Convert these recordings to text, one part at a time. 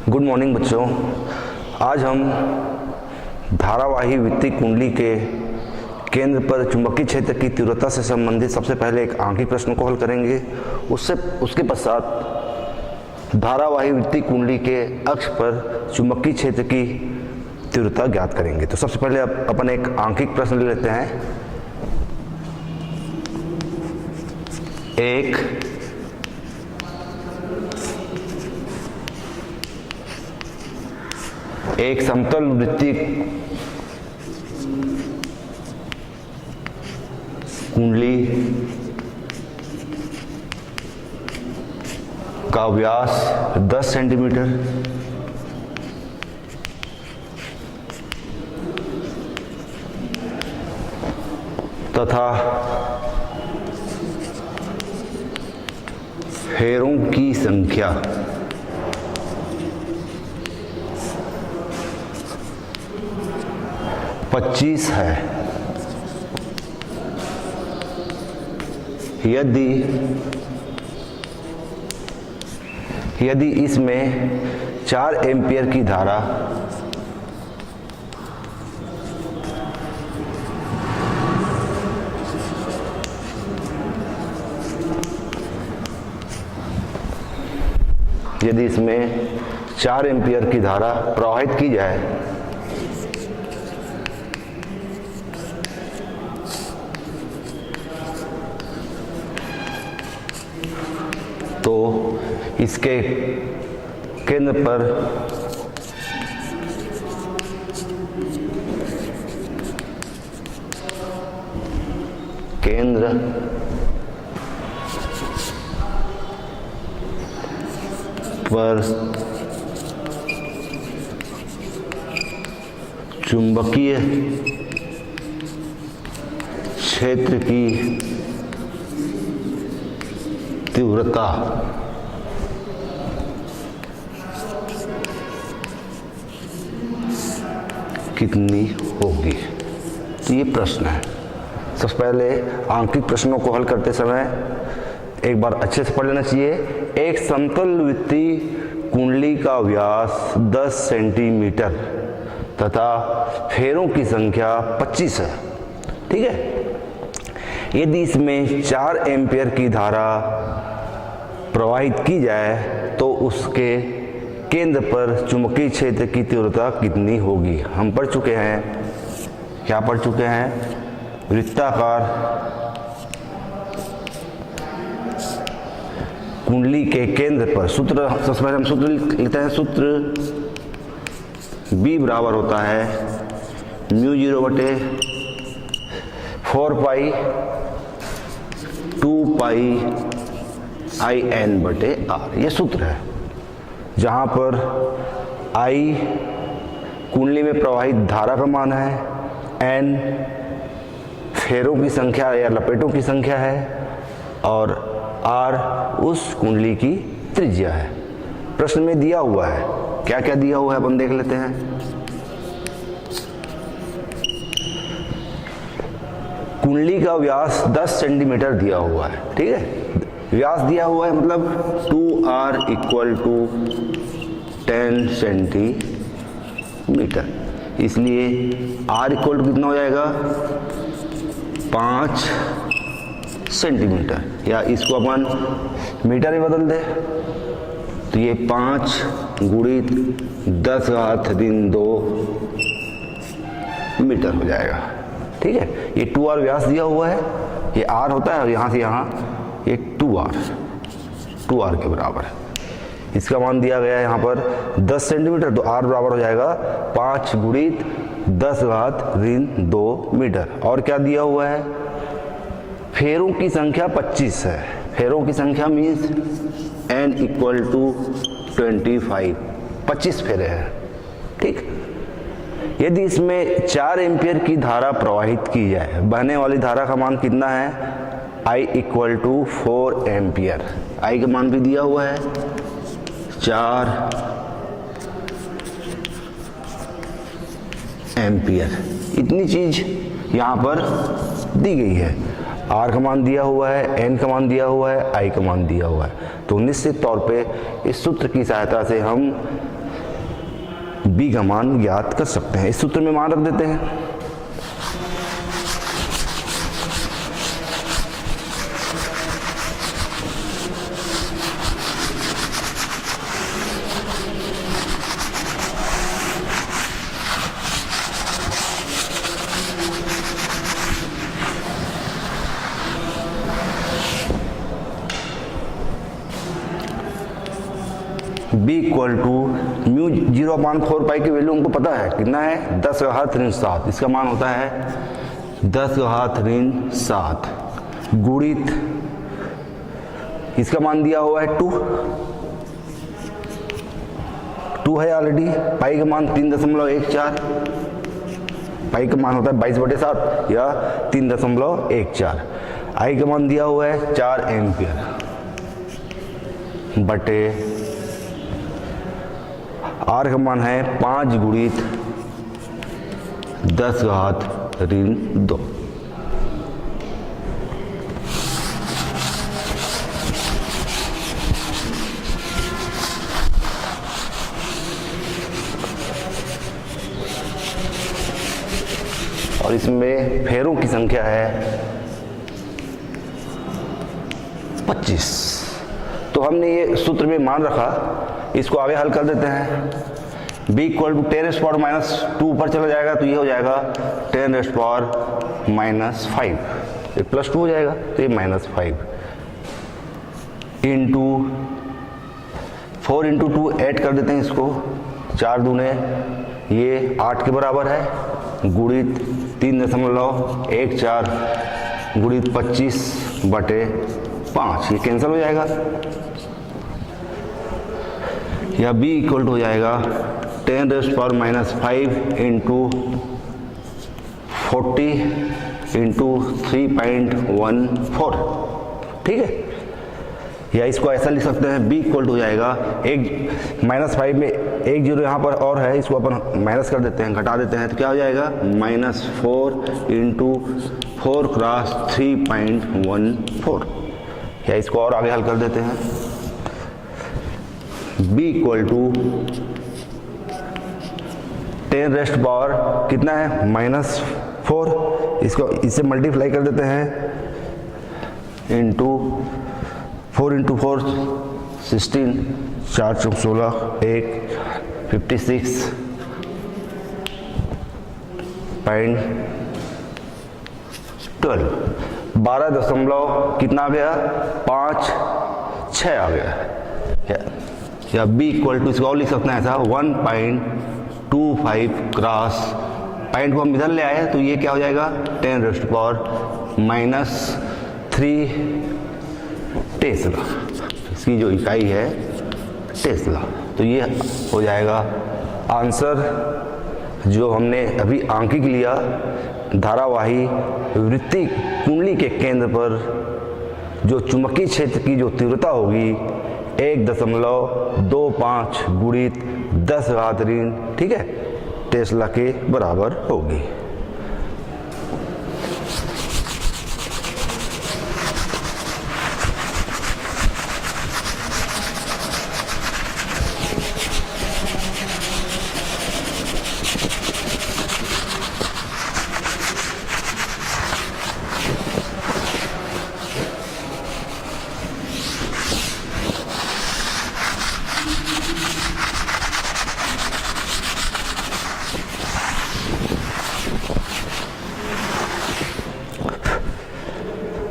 Good morning बच्चों। आज हम धारावाही विद्युत कुंडली के केंद्र पर चुंबकीय क्षेत्र की तीव्रता से संबंधित सबसे पहले एक आंकिक प्रश्न को हल करेंगे। उसके पश्चात धारावाही विद्युत कुंडली के अक्ष पर चुंबकीय क्षेत्र की तीव्रता ज्ञात करेंगे। तो सबसे पहले अपन एक आंकिक प्रश्न ले लेते हैं। एक समतल वृत्तीय कुंडली का व्यास 10 सेंटीमीटर तथा फेरों की संख्या 25 है। यदि इसमें 4 एम्पीयर की धारा प्रवाहित की जाए तो इसके केंद्र पर चुंबकीय क्षेत्र की तीव्रता कितनी होगी। तो ये प्रश्न है। सबसे पहले आंकिक प्रश्नों को हल करते समय एक बार अच्छे से पढ़ लेना चाहिए। एक समतल वृत्तीय कुंडली का व्यास 10 सेंटीमीटर तथा फेरों की संख्या 25 है। ठीक है। यदि इसमें 4 एम्पीयर की धारा प्रवाहित की जाए तो उसके केंद्र पर चुंबकीय क्षेत्र की तीव्रता कितनी होगी। हम पढ़ चुके हैं, क्या पढ़ चुके हैं? वृत्ताकार कुंडली के केंद्र पर सूत्र, सबसे पहले हम सूत्र लिखते हैं। सूत्र B बराबर होता है μ0 बटे 4 पाई 2 पाई IN बटे R। ये सूत्र है जहां पर I कुंडली में प्रवाहित धारा का मान है, N फेरों की संख्या या लपेटों की संख्या है और R उस कुंडली की त्रिज्या है। प्रश्न में दिया हुआ है, क्या क्या दिया हुआ है अपन देख लेते हैं। कुंडली का व्यास 10 सेंटीमीटर दिया हुआ है। ठीक है, व्यास दिया हुआ है मतलब 2R इक्वल टू 10 सेंटीमीटर। इसलिए R इक्वल टू कितना हो जाएगा? 5 सेंटीमीटर, या इसको अपन मीटर में बदल दे तो ये 5 गुणित 10⁻² मीटर हो जाएगा। ठीक है, ये 2R व्यास दिया हुआ है, ये R होता है और यहाँ से यहाँ ये 2R के बराबर है। इसका मान दिया गया है यहाँ पर 10 सेंटीमीटर, तो R बराबर हो जाएगा 5 गुणित 10⁻² मीटर। और क्या दिया हुआ है? फेरों की संख्या 25 है। फेरों की संख्या मीन्स N इक्वल टू 25 फेरे हैं। ठीक, यदि इसमें 4 एम्पीयर की धारा प्रवाहित की जाए, बहने वाली धारा का मान कितना है? I equal to 4 ampere. I का मान भी दिया हुआ है 4 एम्पियर। इतनी चीज यहाँ पर दी गई है। R का मान दिया हुआ है, N का मान दिया हुआ है, I का मान दिया हुआ है। तो निश्चित तौर पे इस सूत्र की सहायता से हम B का मान ज्ञात कर सकते हैं। इस सूत्र में मान रख देते हैं। B इक्वल टू म्यू 0/4 की वैल्यू हमको पता है कितना है, 10⁻⁷ इसका मान होता है 10⁻⁷ गुणित इसका मान दिया हुआ है 2 है ऑलरेडी। पाई का मान 3.14, पाई का मान होता है 22/7 या 3.14। आई का मान दिया हुआ है 4 एम्पियर बटे आर का मान है 5 गुणित 10⁻²। और इसमें फेरों की संख्या है 25। तो हमने ये सूत्र में मान रखा, इसको आगे हल कर देते हैं। B इक्वल टू 10⁻⁻2 ऊपर चला जाएगा तो ये हो जाएगा 10⁻⁻5, ये +2 हो जाएगा तो ये -5 इंटू 4 × 2 ऐड कर देते हैं इसको, 4 दूने ये 8 के बराबर है गुणित 3.14 गुणित 25/5, ये कैंसिल हो जाएगा। या B इक्वल टू हो जाएगा 10⁻⁻5 इंटू 40 इंटू 3.14, ठीक है। या इसको ऐसा लिख सकते हैं, B इक्वल टू हो जाएगा -5 में एक जीरो यहाँ पर और है, इसको अपन माइनस कर देते हैं, घटा देते हैं तो क्या हो जाएगा -4 इंटू 4 क्रॉस 3.14। या इसको और आगे हल कर देते हैं। B इक्वल टू 10⁻⁻, कितना है -4, इसको इससे मल्टीप्लाई कर देते हैं इंटू 4 × 4 16, 4 × 16 1 56.12, 12 दशमलव कितना आ गया 5-6 आ गया। या B इक्वल टू इसको और लिख सकते हैं ऐसा 1.25 क्रॉस, पॉइंट को हम इधर ले आए तो ये क्या हो जाएगा 10⁻³ टेस्ला, इसकी जो इकाई है टेस्ला। तो ये हो जाएगा आंसर जो हमने अभी आंकिक लिया। धारावाही वृत्तीय कुंडली के केंद्र पर जो चुंबकीय क्षेत्र की जो तीव्रता होगी 1.25 गुणित 10⁻⁻, ठीक है, टेस्ला के बराबर होगी।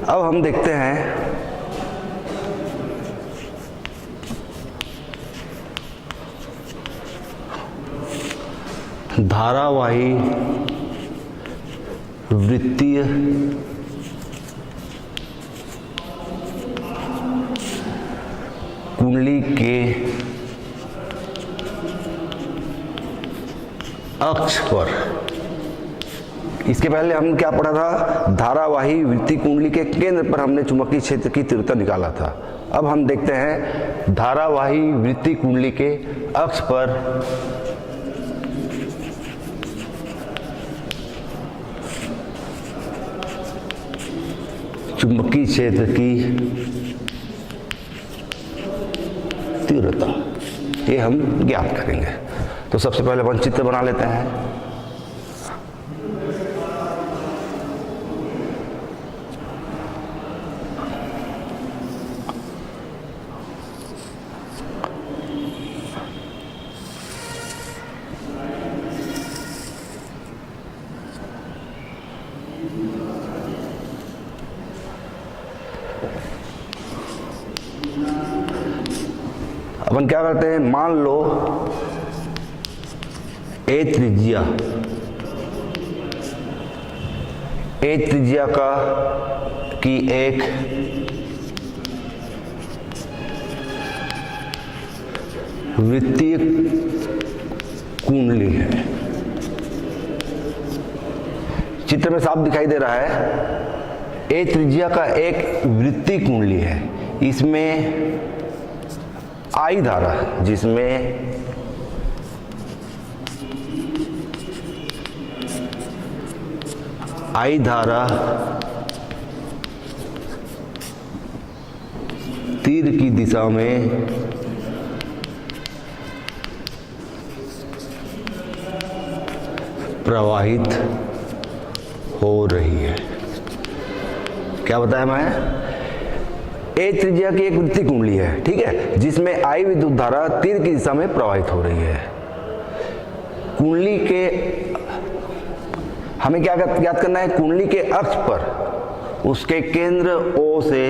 अब हम देखते हैं धारावाही वृत्तीय कुंडली के अक्ष पर, इसके पहले हम क्या पढ़ा था, धारावाही वृत्तीय कुंडली के केंद्र पर हमने चुंबकीय क्षेत्र की तीव्रता निकाला था। अब हम देखते हैं धारावाही वृत्तीय कुंडली के अक्ष पर चुंबकीय क्षेत्र की तीव्रता, ये हम ज्ञात करेंगे। तो सबसे पहले अपन चित्र बना लेते हैं। अपन क्या करते हैं, मान लो ए त्रिज्या का की एक वृत्तीय कुंडली है। चित्र में साफ दिखाई दे रहा है, ए त्रिज्या का एक वृत्तीय कुंडली है। इसमें आई धारा, जिसमें आई धारा तीर की दिशा में प्रवाहित हो रही है। क्या बताया मैं? ए त्रिज्या की एक वृत्तीय कुंडली है, ठीक है, जिसमें आई विद्युत धारा तीर की दिशा में प्रवाहित हो रही है। कुंडली के हमें क्या ज्ञात करना है? कुंडली के अक्ष पर उसके केंद्र O से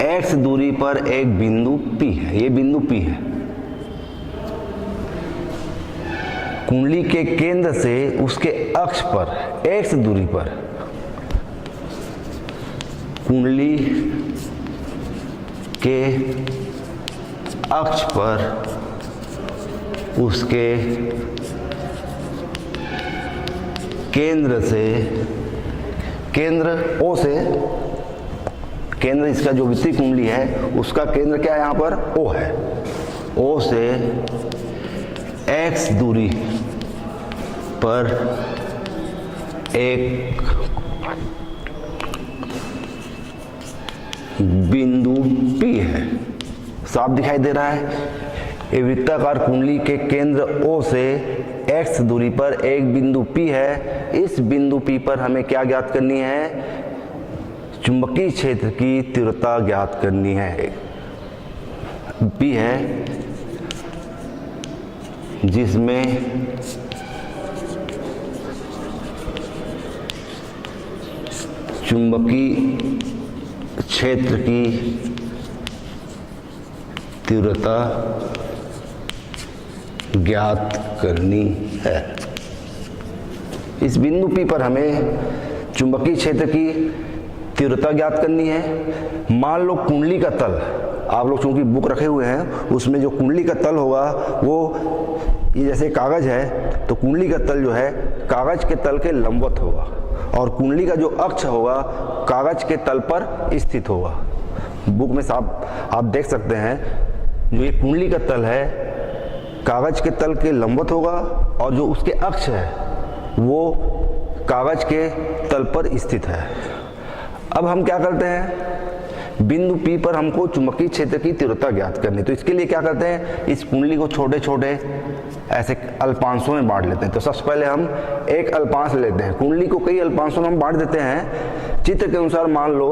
x दूरी पर एक बिंदु P है। ये बिंदु P है। कुंडली के केंद्र से उसके अक्ष पर x दूरी पर कुंडली के अक्ष पर उसके केंद्र से, केंद्र O से, केंद्र इसका जो वृत्तीय कुंडली है उसका केंद्र क्या है? यहाँ पर O है। O से x दूरी पर एक बिंदु P है। साफ दिखाई दे रहा है, ये वृत्ताकार कुंडली के केंद्र O से x दूरी पर एक बिंदु P है। इस बिंदु P पर हमें क्या ज्ञात करनी है? चुंबकीय क्षेत्र की तीव्रता ज्ञात करनी है। P है जिसमें चुंबकीय क्षेत्र की तीव्रता ज्ञात करनी है। इस बिंदु P पर हमें चुंबकीय क्षेत्र की तीव्रता ज्ञात करनी है। मान लो कुंडली का तल, आप लोग चूंकि बुक रखे हुए हैं, उसमें जो कुंडली का तल होगा वो ये जैसे कागज है, तो कुंडली का तल जो है कागज के तल के लंबवत होगा और कुंडली का जो अक्ष होगा कागज के तल पर स्थित होगा। बुक में साफ आप देख सकते हैं, जो ये कुंडली का तल है कागज के तल के लंबवत होगा और जो उसके अक्ष है वो कागज के तल पर स्थित है। अब हम क्या करते हैं, बिंदु P पर हमको चुंबकीय क्षेत्र की तीव्रता ज्ञात करनी, तो इसके लिए क्या करते हैं, इस कुंडली को छोटे छोटे ऐसे अल्पांशों में बांट लेते हैं। तो सबसे पहले हम एक अल्पांश लेते हैं, कुंडली को कई अल्पांशों में हम बांट देते हैं। चित्र के अनुसार मान लो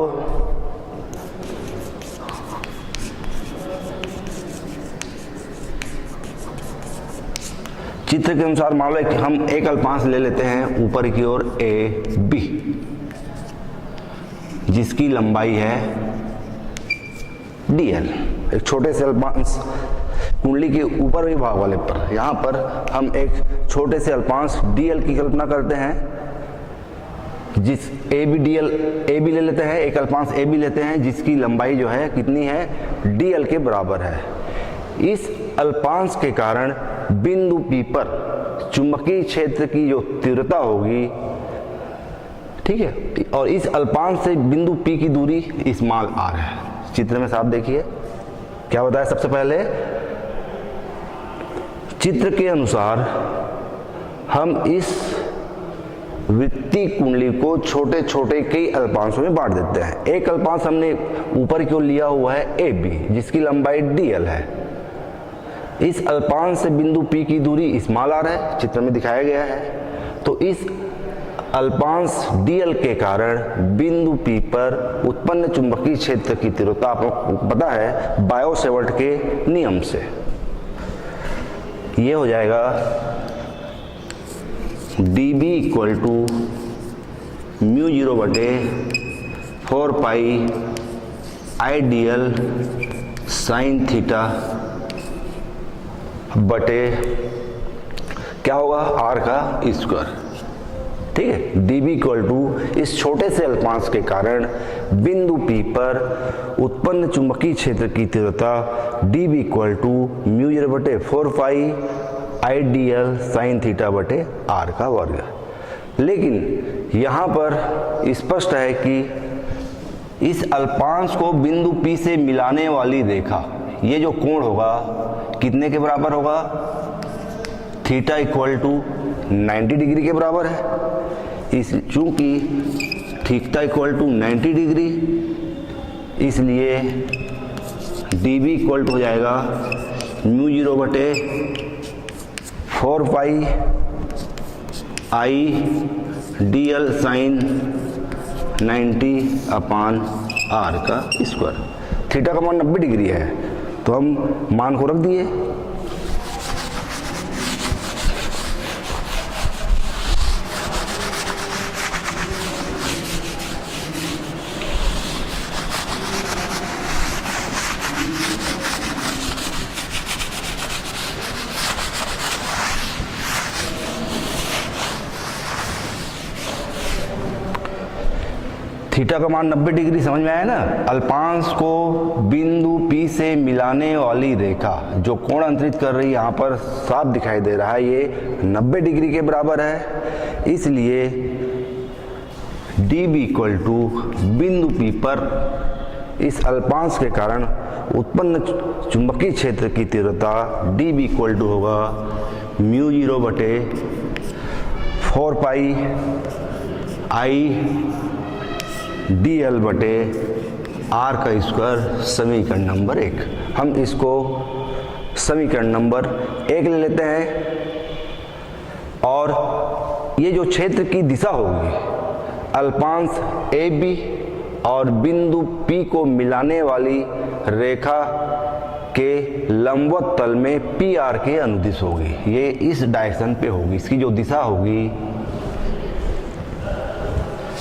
कि हम एक अल्पांश ले लेते हैं ऊपर की ओर AB, जिसकी लंबाई है dl। एक छोटे से अल्पांश कुंडली के ऊपर भी भाग वाले पर, यहाँ पर हम एक छोटे से अल्पांश dl की कल्पना करते हैं, जिस AB ले लेते हैं, एक अल्पांश AB लेते हैं जिसकी लंबाई जो है कितनी है, dl के बराबर है। इस अल्पांश के कारण बिंदु P पर चुंबकीय क्षेत्र की जो तीव्रता होगी, ठीक है, और इस अल्पांश से बिंदु P की दूरी स्मॉल r है। चित्र में साफ देखिए क्या बताया। सबसे पहले चित्र के अनुसार हम इस वृत्तीय कुंडली को छोटे छोटे कई अल्पांशों में बांट देते हैं। एक अल्पांश हमने ऊपर की ओर लिया हुआ है AB, जिसकी लंबाई dl है। इस अल्पांश से बिंदु P की दूरी स्मॉल r है, चित्र में दिखाया गया है। तो इस अल्पांश dl के कारण बिंदु P पर उत्पन्न चुंबकीय क्षेत्र की तीव्रता आपको पता है बायो-सेवर्ट के नियम से। ये हो जाएगा dB equal to μ0/4 pi IDL sine theta बटे क्या होगा r का स्क्वायर। ठीक है, dB इक्वल टू इस छोटे से अल्पांश के कारण बिंदु P पर उत्पन्न चुंबकीय क्षेत्र की तीव्रता dB equal to μ0/4 pi IDL sine theta बटे r का वर्ग। लेकिन यहाँ पर स्पष्ट है कि इस अल्पांश को बिंदु P से मिलाने वाली रेखा, ये जो कोण होगा कितने के बराबर होगा, थीटा इक्वल टू 90 डिग्री के बराबर है। इस चूंकि थीटा इक्वल टू 90 डिग्री, इसलिए dB इक्वल टू हो जाएगा μ0/4 पाई IDL साइन 90/r का स्क्वायर। थीटा का मान 90 डिग्री है, तो हम मान को रख दिए। थीटा का मान 90 डिग्री समझ में आया ना। अल्पांश को बिंदु P से मिलाने वाली रेखा जो कोण अंतरित कर रही है, यहाँ पर साफ दिखाई दे रहा है, ये 90 डिग्री के बराबर है। इसलिए dB इक्वल टू बिंदु P पर इस अल्पांश के कारण उत्पन्न चुंबकीय क्षेत्र की तीव्रता dB इक्वल टू होगा μ0/4 पाई IDL बटे r का स्क्वायर, समीकरण नंबर 1। हम इसको समीकरण नंबर 1 ले लेते हैं। और ये जो क्षेत्र की दिशा होगी, अल्पांश AB और बिंदु P को मिलाने वाली रेखा के लंबवत तल में PR के अनुदिश होगी। ये इस डायरेक्शन पे होगी। इसकी जो दिशा होगी,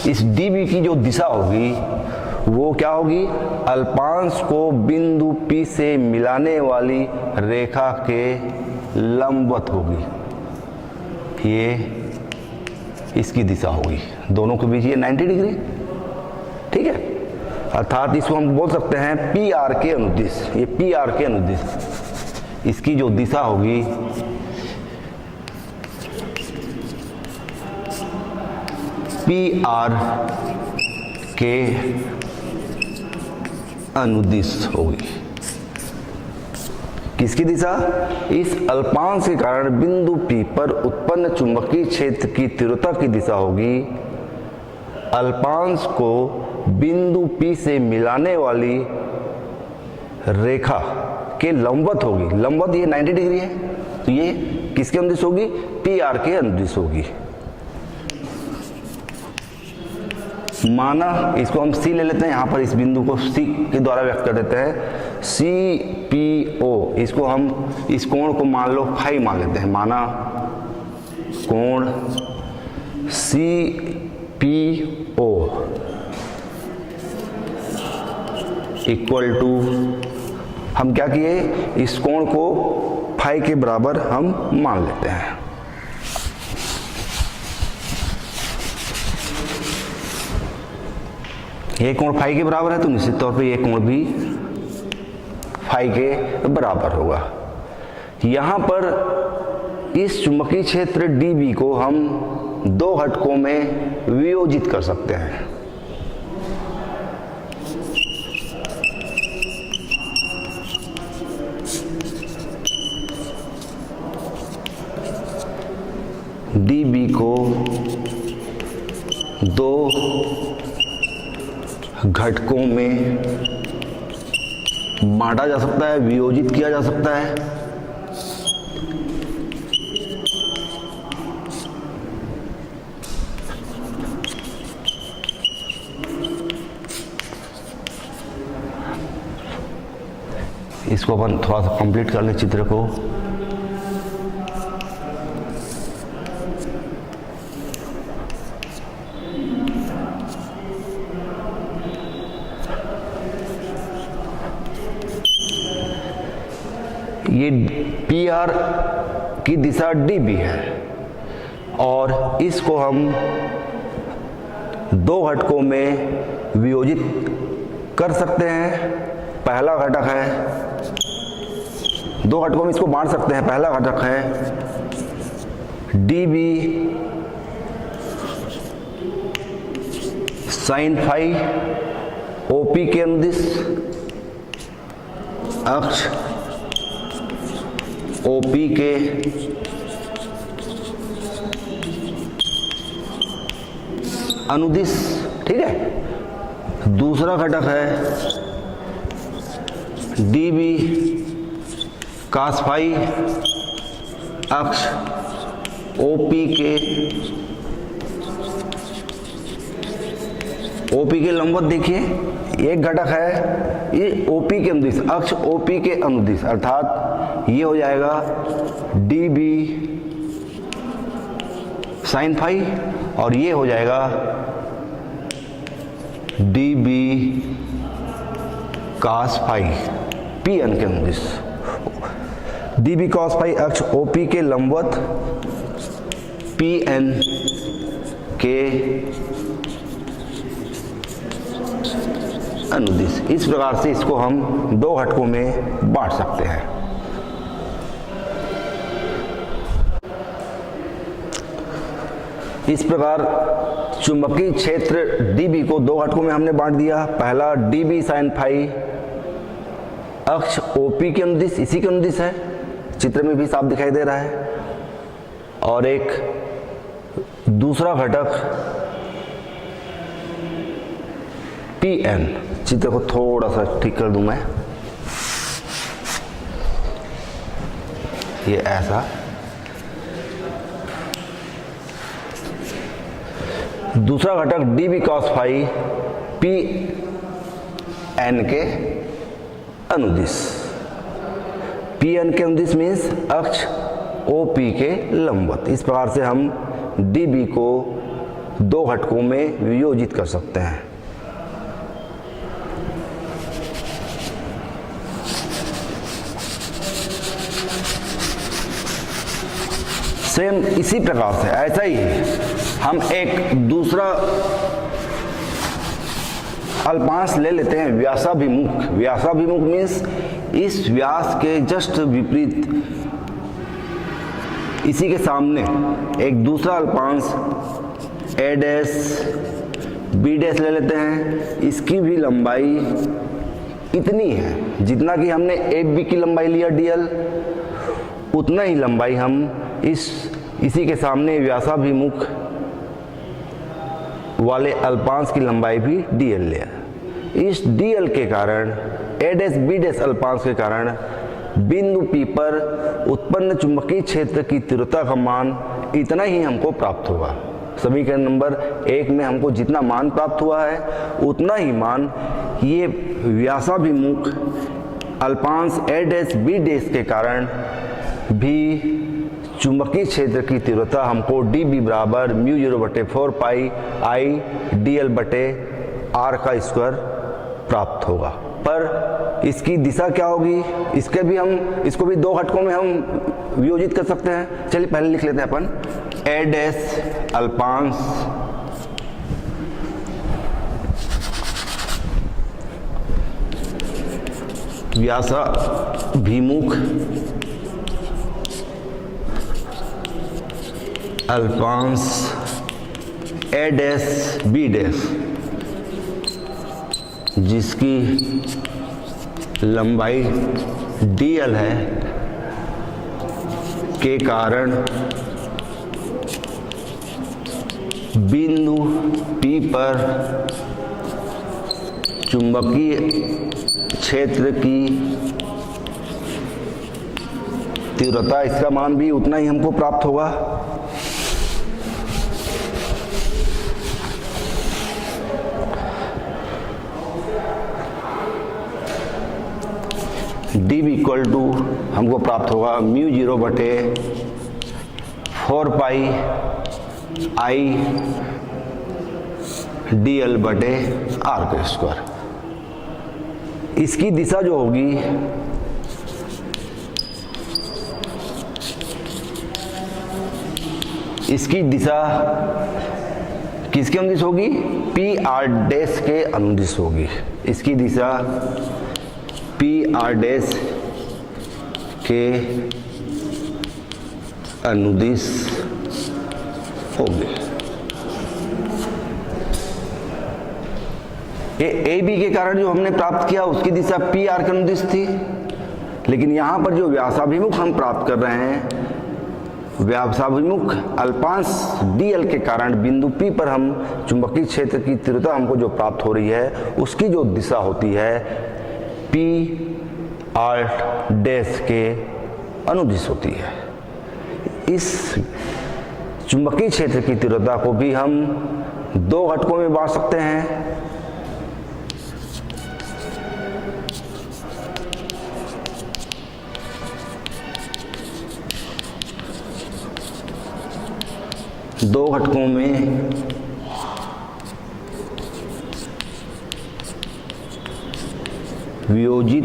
इस dB की जो दिशा होगी वो क्या होगी, अल्पांश को बिंदु P से मिलाने वाली रेखा के लंबवत होगी। ये इसकी दिशा होगी, दोनों के बीच ये 90 डिग्री। ठीक है, अर्थात इसको हम बोल सकते हैं PR के अनुदिश। ये PR के अनुदिश इसकी जो दिशा होगी, PR के अनुदिश होगी। किसकी दिशा, इस अल्पांश के कारण बिंदु P पर उत्पन्न चुंबकीय क्षेत्र की तीव्रता की दिशा होगी अल्पांश को बिंदु P से मिलाने वाली रेखा के लंबवत होगी। लंबवत ये 90 डिग्री है, तो ये किसके अनुदिश होगी, PR के अनुदिश होगी। माना इसको हम C ले लेते हैं, यहाँ पर इस बिंदु को C के द्वारा व्यक्त कर देते हैं, CPO। इसको हम इस कोण को मान लो फाई मान लेते हैं। माना कोण CPO इक्वल टू, हम क्या किए, इस कोण को फाई के बराबर हम मान लेते हैं। ये कोण फाई के बराबर है, तो निश्चित तौर पे ये कोण भी फाई के बराबर होगा। यहाँ पर इस चुंबकीय क्षेत्र dB को हम दो घटकों में वियोजित कर सकते हैं। dB को दो घटकों में बांटा जा सकता है, वियोजित किया जा सकता है। इसको अपन थोड़ा सा कंप्लीट कर लें चित्र को। ये पी आर की दिशा डी बी है और इसको हम दो घटकों में वियोजित कर सकते हैं। पहला घटक है, दो घटकों में इसको बांट सकते हैं। पहला घटक है D B sine phi OP के अनुदिश अक्ष ओपी के अनुदिश, ठीक है। दूसरा घटक है डी बी कास फाई अक्ष ओपी के लंबवत। देखिए एक घटक है ये ओपी के अनुदिश, अक्ष ओपी के अनुदिश, अर्थात ये हो जाएगा डी बी साइन फाई और ये हो जाएगा D B cos phi P N के अनुदिश। डी बी कॉस फाई अक्ष ओपी के लंबवत पी एन के अनुदिश। इस प्रकार से इसको हम दो घटकों में बांट सकते हैं। इस प्रकार चुंबकीय क्षेत्र dB को दो घटकों में हमने बांट दिया। पहला dB साइन फाई अक्ष OP के अनुदिश, इसी के अनुदिश है, चित्र में भी साफ दिखाई दे रहा है। और एक दूसरा घटक PN, चित्र को थोड़ा सा ठीक कर दूं मैं, ये ऐसा। दूसरा घटक dB cos फाई PN के अनुदिश। PN के अनुदिश मीन्स अक्ष OP के लंबवत। इस प्रकार से हम dB को दो घटकों में वियोजित कर सकते हैं। सेम इसी प्रकार से ऐसा ही हम एक दूसरा अल्पांश ले लेते हैं व्यासाभिमुख। व्यासाभिमुख मीन्स इस व्यास के जस्ट विपरीत, इसी के सामने एक दूसरा अल्पांश ए डैश बी डैश ले लेते हैं। इसकी भी लंबाई इतनी है जितना कि हमने ए बी की लंबाई लिया dl, उतना ही लंबाई हम इसी के सामने व्यासाभिमुख वाले अल्पांश की लंबाई भी dl लिया। इस dl के कारण a डैश b डैश अल्पांश के कारण बिंदु P पर उत्पन्न चुंबकीय क्षेत्र की तीव्रता का मान इतना ही हमको प्राप्त होगा। समीकरण नंबर 1 में हमको जितना मान प्राप्त हुआ है उतना ही मान ये व्यासाभिमुख अल्पांश a डैश b डैश के कारण भी चुंबकीय क्षेत्र की तीव्रता हमको dB बराबर μ0/4 पाई I dl बटे r का स्क्वायर प्राप्त होगा। पर इसकी दिशा क्या होगी, इसको भी दो घटकों में हम वियोजित कर सकते हैं। चलिए पहले लिख लेते हैं अपन a डैश अल्पांश व्यासाभिमुख अल्पांश a डैश b डैश जिसकी लंबाई dl है के कारण बिंदु P पर चुंबकीय क्षेत्र की तीव्रता, इसका मान भी उतना ही हमको प्राप्त होगा। डी बी इक्वल टू हमको प्राप्त होगा म्यू 0 बटे 4 पाई आई डी एल बटे आर का स्क्वायर। इसकी दिशा जो होगी इसकी दिशा किसके अनुदिश होगी? पी आर डैश के अनुदिश होगी। इसकी दिशा पी आर डैश के अनुदिश होगी। ए बी के कारण जो हमने प्राप्त किया उसकी दिशा पी आर के अनुदिश थी, लेकिन यहां पर जो व्यासाभिमुख हम प्राप्त कर रहे हैं, व्यासाभिमुख अल्पांश dl के कारण बिंदु P पर हम चुंबकीय क्षेत्र की तीव्रता हमको जो प्राप्त हो रही है उसकी जो दिशा होती है P R डैश के अनुदिश होती है। इस चुंबकीय क्षेत्र की तीव्रता को भी हम दो घटकों में बांट सकते हैं। दो घटकों में वियोजित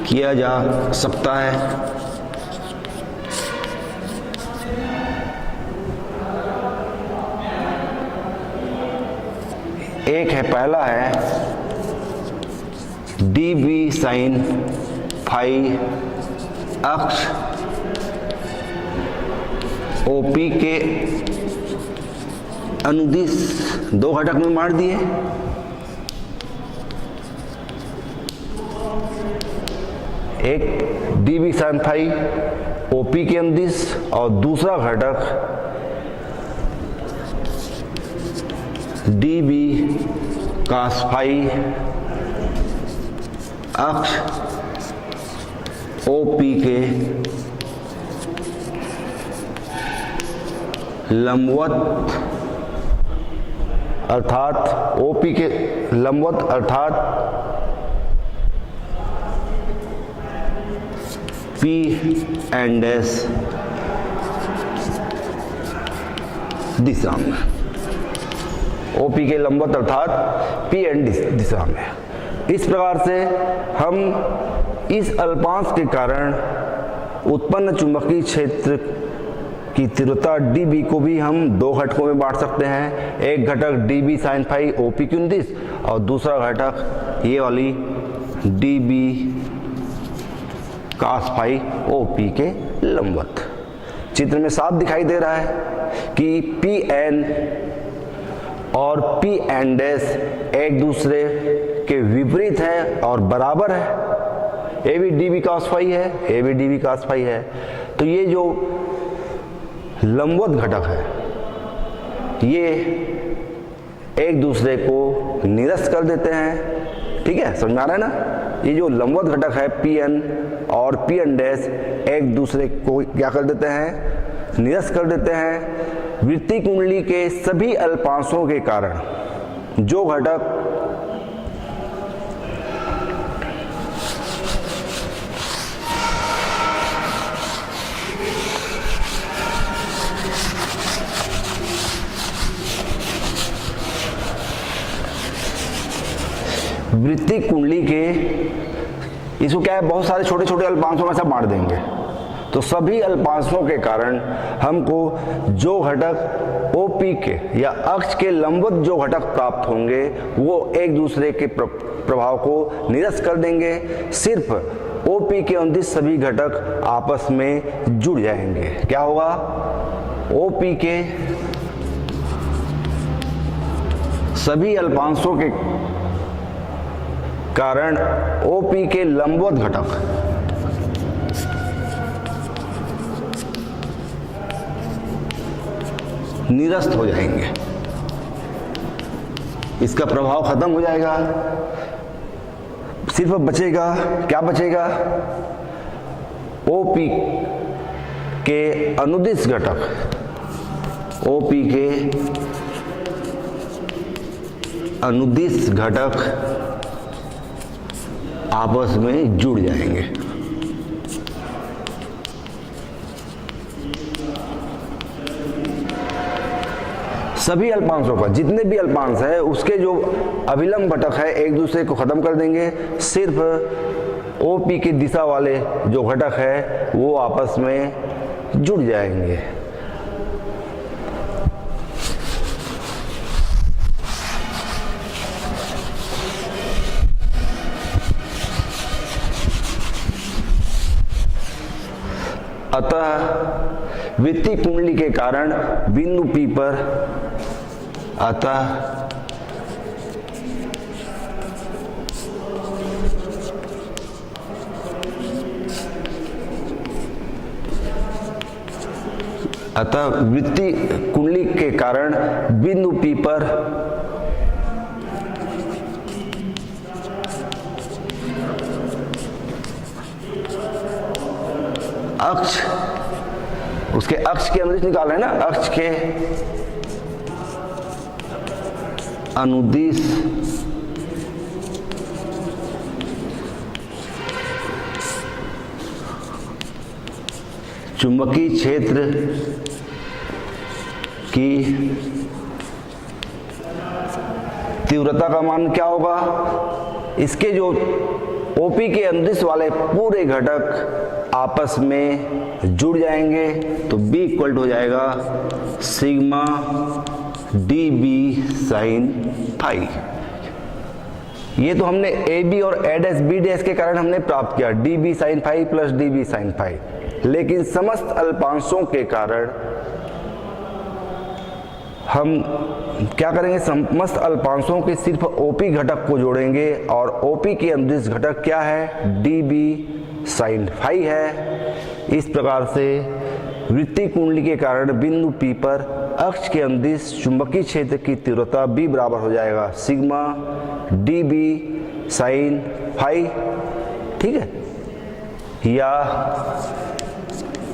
किया जा सकता है। एक है, पहला है डी बी साइन फाई अक्ष ओपी के अनुदिश दो घटक में बांट दिए। एक D B sine phi OP के अनुदिश और दूसरा घटक डी बी कास फाई अक्ष ओपी के लंबवत अर्थात ओपी के लंबवत अर्थात पी एंड एस दिशा में, ओपी के लंबवत अर्थात पी एंड दिशा में। इस प्रकार से हम इस अल्पांश के कारण उत्पन्न चुंबकीय क्षेत्र की तीव्रता dB को भी हम दो घटकों में बांट सकते हैं। एक घटक dB साइन फाई ओपी के अनुदिश और दूसरा घटक ये वाली dB कास फाई ओपी के लंबवत। चित्र में साफ दिखाई दे रहा है कि पी एन और पी एन डैश एक दूसरे के विपरीत है और बराबर है। ए भी dB कास फाई है, ए भी dB कास फाई है। तो ये जो लंबवत घटक है ये एक दूसरे को निरस्त कर देते हैं। ठीक है, समझ आ रहा है ना? ये जो लंबवत घटक है पी एन और पी एन डैश एक दूसरे को क्या कर देते हैं? निरस्त कर देते हैं। वृत्तीय कुंडली के सभी अल्पांशों के कारण जो घटक वृत्तीय कुंडली के इसको क्या है, बहुत सारे छोटे छोटे अल्पांशों में से बांट देंगे। तो सभी अल्पांशों के कारण हमको जो घटक ओपी के या अक्ष के लंबवत जो घटक प्राप्त होंगे वो एक दूसरे के प्रभाव को निरस्त कर देंगे। सिर्फ ओपी के अनुदिश सभी घटक आपस में जुड़ जाएंगे। क्या होगा? ओपी के सभी अल्पांशों के कारण ओपी के लंबवत घटक निरस्त हो जाएंगे, इसका प्रभाव खत्म हो जाएगा। सिर्फ बचेगा, क्या बचेगा, ओपी के अनुदिश घटक, ओपी के अनुदिश घटक आपस में जुड़ जाएंगे। सभी अल्पांशों का, जितने भी अल्पांश है उसके जो अभिलंब घटक है एक दूसरे को खत्म कर देंगे, सिर्फ ओपी की दिशा वाले जो घटक है वो आपस में जुड़ जाएंगे। अतः वित्तीय कुंडली के कारण बिंदु P पर, अतः वित्तीय कुंडली के कारण बिंदु P पर अक्ष, उसके अक्ष के अनुदिश निकाल रहे हैं ना, अक्ष के अनुदिश चुंबकीय क्षेत्र की तीव्रता का मान क्या होगा, इसके जो ओपी के अनुदिश वाले पूरे घटक आपस में जुड़ जाएंगे तो B इक्वल हो जाएगा sigma D B sine phi. ये तो हमने ए बी और ए डैश बी डैश के कारण हमने प्राप्त किया D B sine phi plus D B sine phi, लेकिन समस्त अल्पांशों के कारण हम क्या करेंगे, समस्त अल्पांशों के सिर्फ ओपी घटक को जोड़ेंगे और ओपी के अनुदिश घटक क्या है, डी बी साइन फाई है। इस प्रकार से वृत्तीय कुंडली के कारण बिंदु P पर अक्ष के अनुदिश चुंबकीय क्षेत्र की तीव्रता B बराबर हो जाएगा sigma D B sine phi, ठीक है, या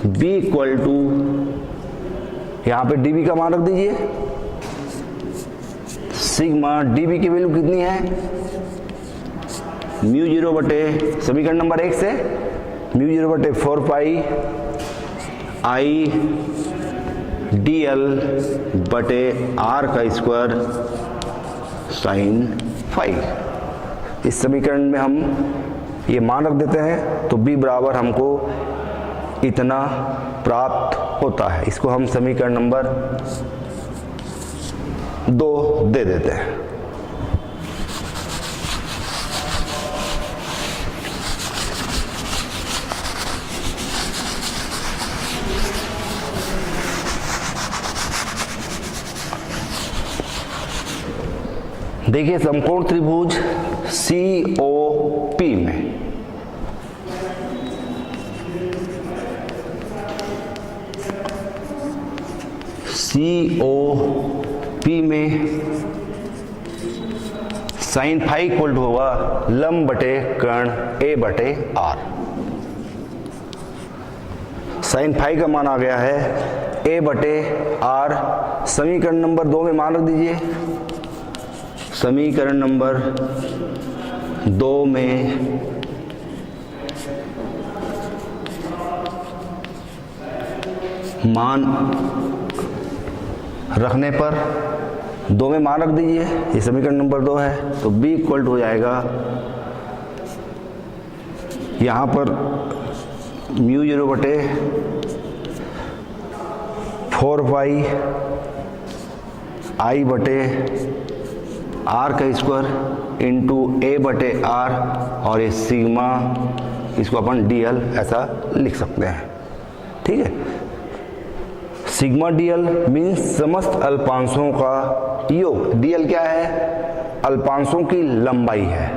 B इक्वल टू, यहाँ पे dB का मान रख दीजिए, सिग्मा dB की वैल्यू कितनी है, म्यू 0 बटे समीकरण नंबर 1 से म्यू 0 बटे 4 पाई आई डी एल बटे आर का स्क्वायर साइन फाई। इस समीकरण में हम ये मान रख देते हैं तो B बराबर हमको इतना प्राप्त होता है। इसको हम समीकरण नंबर 2 दे देते हैं। देखिए समकोण त्रिभुज COP में COP में साइन फाई इक्वल होगा लंब बटे कर्ण A बटे R। साइन फाई का मान आ गया है A बटे R। समीकरण नंबर 2 में मान रख दीजिए, समीकरण नंबर 2 में मान रखने पर 2 में मान रख दीजिए, ये समीकरण नंबर 2 है, तो B इक्वल हो जाएगा यहाँ पर म्यू 0 बटे 4 पाई आई बटे आर का स्क्वायर इंटू ए बटे आर और ये सिग्मा, इसको अपन डीएल ऐसा लिख सकते हैं, ठीक है। सिग्मा डीएल मीन्स समस्त अल्पांशों का योग। डीएल क्या है, अल्पांशों की लंबाई है,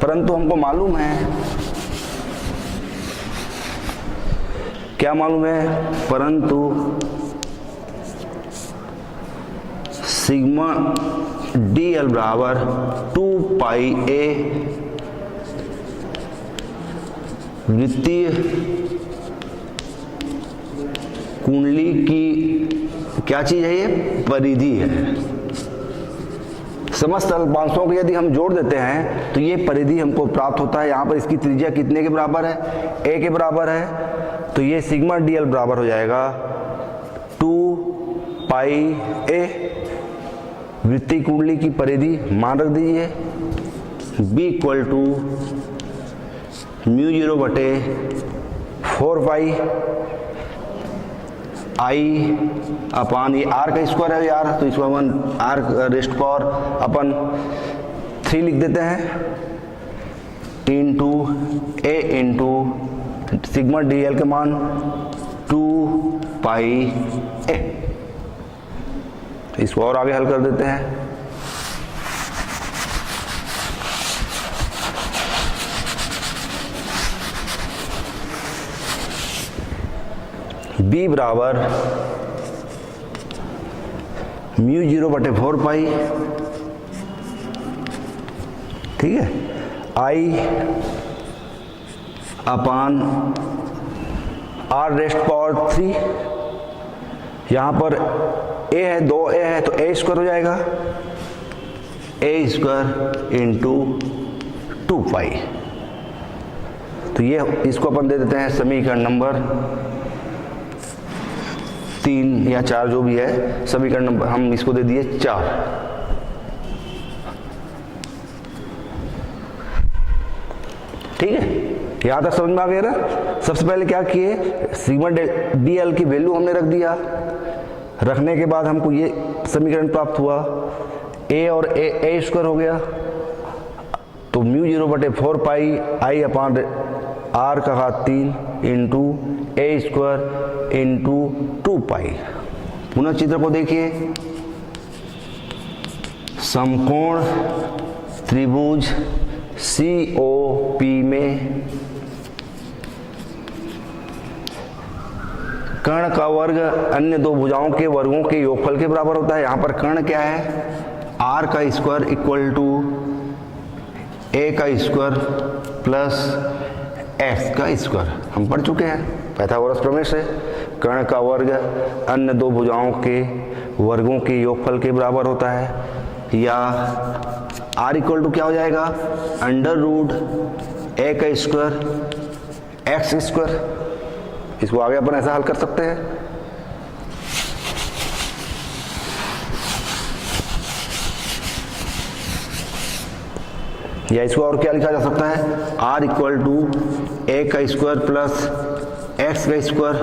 परंतु हमको मालूम है, क्या मालूम है, परंतु सिग्मा डी एल बराबर 2 पाई ए वृत्तीय कुंडली की क्या चीज है, ये परिधि है। समस्त अल्पांशों को यदि हम जोड़ देते हैं तो ये परिधि हमको प्राप्त होता है। यहाँ पर इसकी त्रिज्या कितने के बराबर है, ए के बराबर है, तो ये सिग्मा डीएल बराबर हो जाएगा 2 पाई ए। वृत्तीय कुंडली की परिधि मान रख दीजिए, बी इक्वल टू म्यू 0 बटे 4 पाई आई अपान ये आर का स्क्वायर है यार, तो इसको अपन आर रेस्ट पावर अपन 3 लिख देते हैं, इंटू ए इंटू सिग्मा डी एल के मान 2 पाई ए। इसको और आगे हल कर देते हैं। b बराबर म्यू 0 बटे 4 पाई, ठीक है, आई अपान आर रेस्ट पावर 3। यहां पर a है, 2a है, तो a स्क्वायर हो जाएगा, a स्क्वायर इंटू 2 पाई। तो ये इसको अपन दे देते हैं समीकरण नंबर 3 या 4 जो भी है, समीकरण नंबर हम इसको दे दिए 4। ठीक है, यहां तक समझ में आ गया ना। सबसे पहले क्या किए, सिग्मा डी एल की वैल्यू हमने रख दिया, रखने के बाद हमको ये समीकरण प्राप्त हुआ, a और a स्क्वायर हो गया, तो म्यू 0 बटे 4 पाई आई अपान आर का घात 3 इंटू ए स्क्वायर इंटू 2 पाई। पुनः चित्र को देखिए, समकोण त्रिभुज COP में कर्ण का वर्ग अन्य दो भुजाओं के वर्गों के योगफल के बराबर होता है। यहाँ पर कर्ण क्या है, आर का स्क्वायर इक्वल टू ए का स्क्वायर प्लस एक्स का स्क्वायर, हम पढ़ चुके हैं पाइथागोरस प्रमेय से। कर्ण का वर्ग अन्य दो भुजाओं के वर्गों के योगफल के बराबर होता है, या आर इक्वल टू क्या हो जाएगा, अंडर रूट ए का स्क्वायर एक्स स्क्वायर। इसको आगे अपन ऐसा हल कर सकते हैं, या इसको और क्या लिखा जा सकता है, आर इक्वल टू ए का स्क्वायर प्लस एक्स का स्क्वायर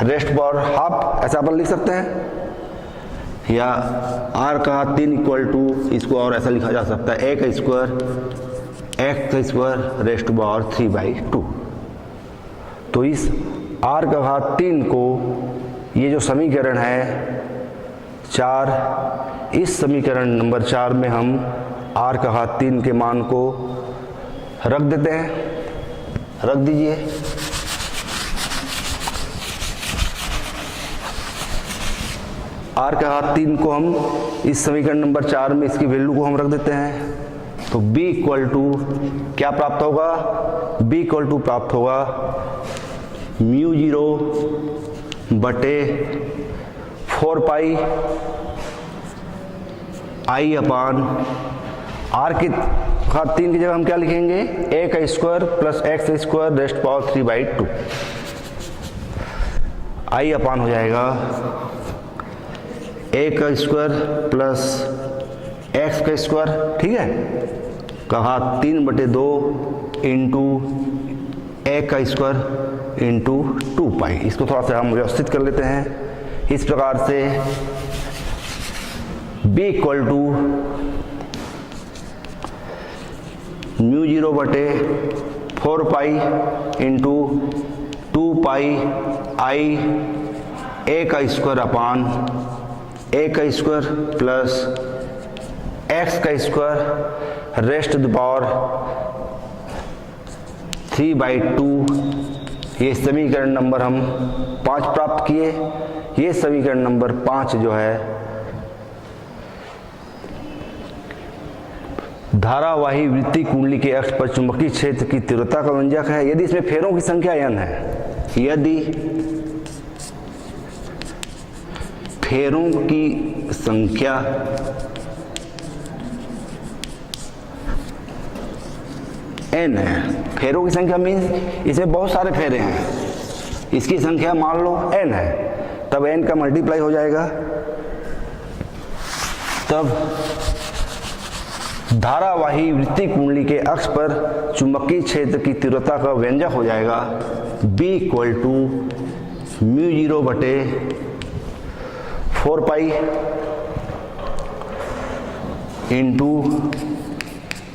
रेस्ट पावर हाफ, ऐसा अपन लिख सकते हैं। या आर का 3 इक्वल टू, इसको और ऐसा लिखा जा सकता है, ए का स्क्वायर एक्स का स्क्वायर रेस्ट पावर 3/2। तो इस आर का घात 3 को, ये जो समीकरण है 4, इस समीकरण नंबर 4 में हम आर का घात 3 के मान को रख देते हैं, रख दीजिए। आर का घात 3 को हम इस समीकरण नंबर 4 में इसकी वैल्यू को हम रख देते हैं, तो b इक्वल टू क्या प्राप्त होगा, b इक्वल टू प्राप्त होगा म्यू 0 बटे 4 पाई आई अपान आर के घात 3 की जगह हम क्या लिखेंगे, ए का square plus x square rest power 3/2। आई अपान हो जाएगा ए का स्क्वायर प्लस एक्स का स्क्वायर, ठीक है, का घात 3/2 इंटू ए का स्क्वायर इंटू 2 पाई। इसको थोड़ा सा हम व्यवस्थित कर लेते हैं इस प्रकार से, b इक्वल टू म्यू 0 बटे 4 pi into 2 pi I a का स्क्वायर अपान ए का स्क्वायर प्लस एक्स का स्क्वायर रेस्ट द पावर 3/2। ये समीकरण नंबर हम 5 प्राप्त किए। ये समीकरण नंबर 5 जो है धारावाही वृत्तीय कुंडली के अक्ष पर चुंबकीय क्षेत्र की तीव्रता का व्यंजक है। यदि इसमें फेरों की संख्या n है, यदि फेरों की संख्या n है, फेरों की संख्या मीन्स इसमें बहुत सारे फेरे हैं, इसकी संख्या मान लो n है, तब n का मल्टीप्लाई हो जाएगा, तब धारावाही वृत्तीय कुंडली के अक्ष पर चुंबकीय क्षेत्र की तीव्रता का व्यंजक हो जाएगा B इक्वल टू μ0 बटे 4 pi into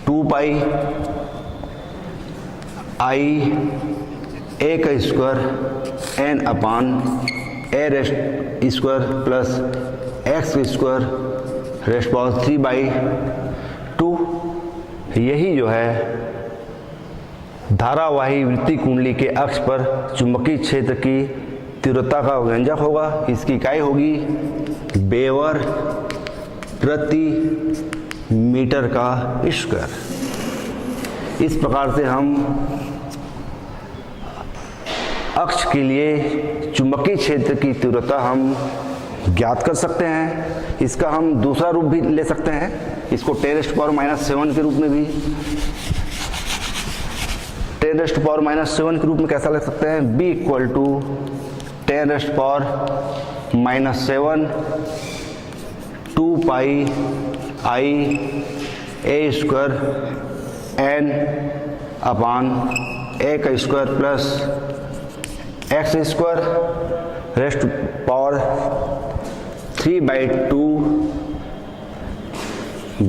2 pi I a का square N upon a rest square plus x square rest power 3/2। यही जो है धारावाही वृत्तीय कुंडली के अक्ष पर चुंबकीय क्षेत्र की तीव्रता का व्यंजक होगा। इसकी इकाई होगी वेबर प्रति मीटर का स्क्वायर। इस प्रकार से हम अक्ष के लिए चुंबकीय क्षेत्र की तीव्रता हम ज्ञात कर सकते हैं। इसका हम दूसरा रूप भी ले सकते हैं, इसको 10⁻⁻7 के रूप में भी 10⁻⁻7 के रूप में कैसा लिख सकते हैं, B equal to 10⁻⁻7 2 pi I A square N upon a का square plus x square rest power 3/2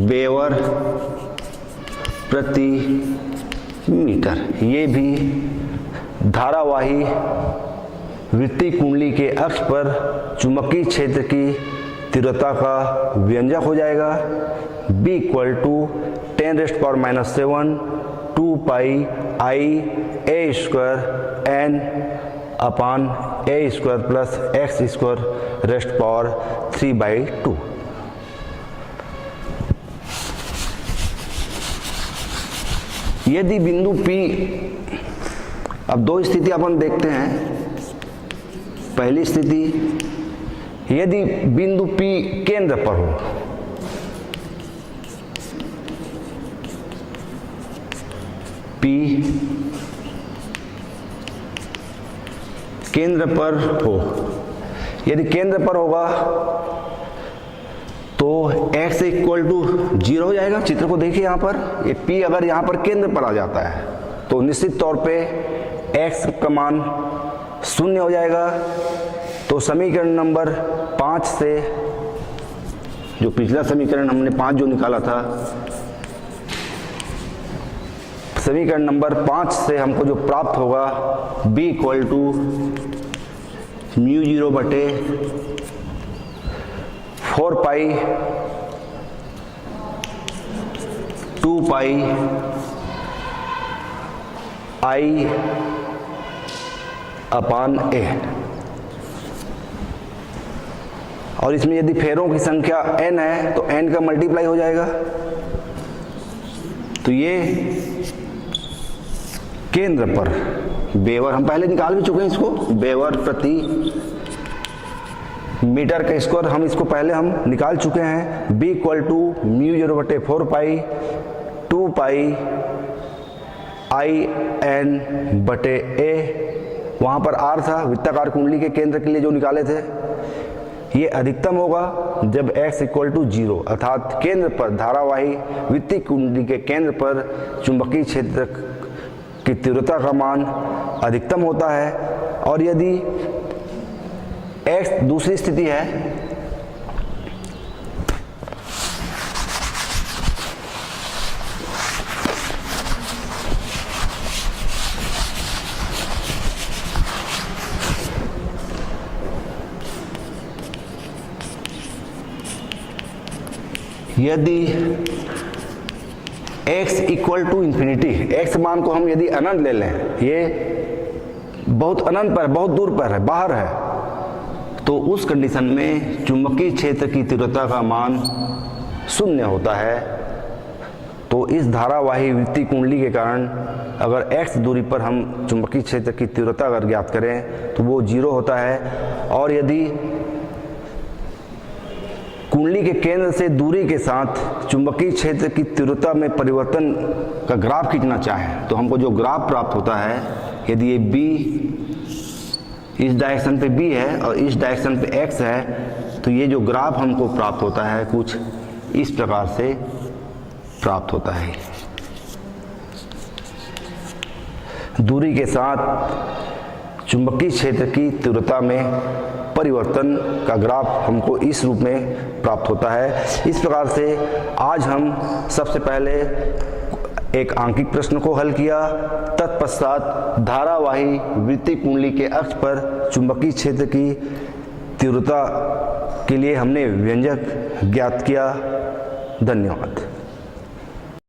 weber प्रति मीटर। ये भी धारावाही वृत्तीय कुंडली के अक्ष पर चुंबकीय क्षेत्र की तीव्रता का व्यंजक हो जाएगा B equal to 10⁻⁻7 2 pi I A square N upon A square plus x square rest power 3/2। यदि बिंदु P, अब दो स्थिति अपन देखते हैं। पहली स्थिति, यदि बिंदु P केंद्र पर हो, P केंद्र पर हो, यदि केंद्र पर होगा तो x इक्वल टू 0 हो जाएगा। चित्र को देखिए, यहाँ पर ये P अगर यहाँ पर केंद्र पर आ जाता है तो निश्चित तौर पे x का मान 0 हो जाएगा। तो समीकरण नंबर 5 से, जो पिछला समीकरण हमने 5 जो निकाला था, समीकरण नंबर 5 से हमको जो प्राप्त होगा B इक्वल टू μ0 बटे 4 पाई 2 पाई आई अपान ए। और इसमें यदि फेरों की संख्या n है तो n का मल्टीप्लाई हो जाएगा। तो ये केंद्र पर वेबर हम पहले निकाल भी चुके हैं, इसको वेबर प्रति मीटर का स्क्वायर हम इसको पहले हम निकाल चुके हैं। B इक्वल टू μ0 बटे 4 पाई 2 पाई आई एन बटे ए, वहाँ पर R था वृत्ताकार कुंडली के केंद्र के लिए जो निकाले थे। ये अधिकतम होगा जब x इक्वल टू 0, अर्थात केंद्र पर धारावाही वृत्तीय कुंडली के केंद्र पर चुंबकीय क्षेत्र की तीव्रता का मान अधिकतम होता है। और यदि x दूसरी स्थिति है, यदि x equal to infinity, x मान को हम यदि अनंत ले लें, ये बहुत अनंत पर, बहुत दूर पर है, बाहर है, तो उस कंडीशन में चुंबकीय क्षेत्र की तीव्रता का मान 0 होता है। तो तो इस धारावाही वृत्तीय कुंडली के कारण अगर x दूरी पर हम चुंबकीय क्षेत्र की तीव्रता अगर ज्ञात करें तो वो 0 होता है, और यदि कुंडली के केंद्र से दूरी के साथ चुंबकीय क्षेत्र की तीव्रता में परिवर्तन का ग्राफ खींचना चाहें तो हमको जो ग्राफ प्राप्त होता है, यदि ये b इस डायरेक्शन पे b है और इस डायरेक्शन पे x है, तो ये जो ग्राफ हमको प्राप्त होता है कुछ इस प्रकार से प्राप्त होता है। दूरी के साथ चुंबकीय क्षेत्र की तीव्रता में परिवर्तन का ग्राफ हमको इस रूप में प्राप्त होता है। इस प्रकार से आज हम सबसे पहले एक आंकिक प्रश्न को हल किया, तत्पश्चात धारावाही वृत्तीय कुंडली के अक्ष पर चुंबकीय क्षेत्र की तीव्रता के लिए हमने व्यंजक ज्ञात किया। धन्यवाद।